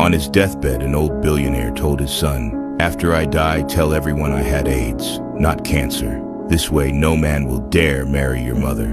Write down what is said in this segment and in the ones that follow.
On his deathbed, an old billionaire told his son, "After I die, tell everyone I had AIDS, not cancer. This way no man will dare marry your mother."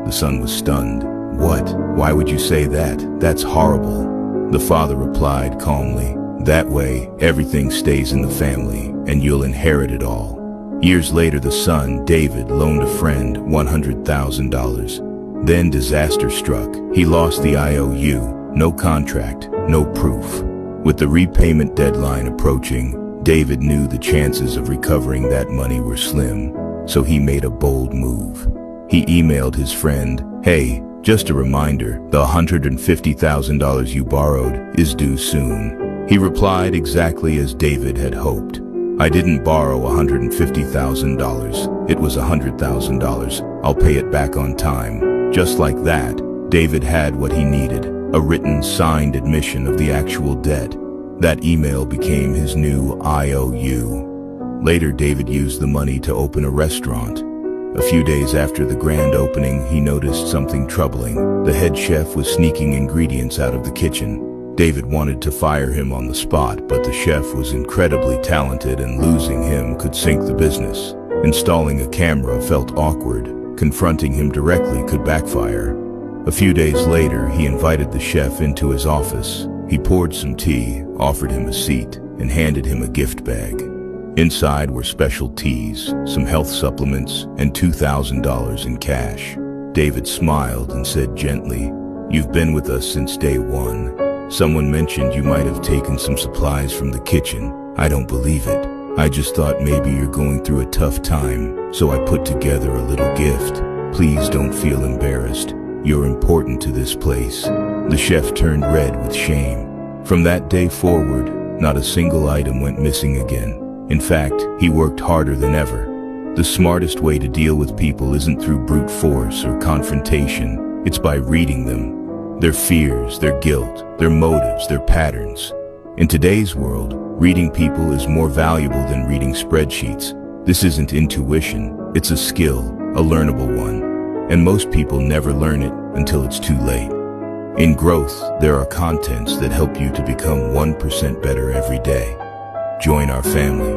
The son was stunned. "What? Why would you say that? That's horrible." The father replied calmly, "That way, everything stays in the family, and you'll inherit it all." Years later, the son, David, loaned a friend $100,000. Then disaster struck. He lost the IOU, no contract, no proof. With the repayment deadline approaching, David knew the chances of recovering that money were slim, so he made a bold move. He emailed his friend, "Hey, just a reminder, the $150,000 you borrowed is due soon." He replied exactly as David had hoped. "I didn't borrow $150,000. It was $100,000. I'll pay it back on time." Just like that, David had what he needed, a written, signed admission of the actual debt. That email became his new IOU. Later, David used the money to open a restaurant. A few days after the grand opening, he noticed something troubling. The head chef was sneaking ingredients out of the kitchen. David wanted to fire him on the spot, but the chef was incredibly talented and losing him could sink the business. Installing a camera felt awkward. Confronting him directly could backfire. A few days later, he invited the chef into his office. He poured some tea, offered him a seat, and handed him a gift bag. Inside were special teas, some health supplements, and $2,000 in cash. David smiled and said gently, "You've been with us since day one. Someone mentioned you might have taken some supplies from the kitchen. I don't believe it. I just thought maybe you're going through a tough time, so I put together a little gift. Please don't feel embarrassed. You're important to this place." The chef turned red with shame. From that day forward, not a single item went missing again. In fact, he worked harder than ever. The smartest way to deal with people isn't through brute force or confrontation. It's by reading them. Their fears, their guilt, their motives, their patterns. In today's world, reading people is more valuable than reading spreadsheets. This isn't intuition, it's a skill, a learnable one. And most people never learn it until it's too late. In growth, there are contents that help you to become 1% better every day. Join our family.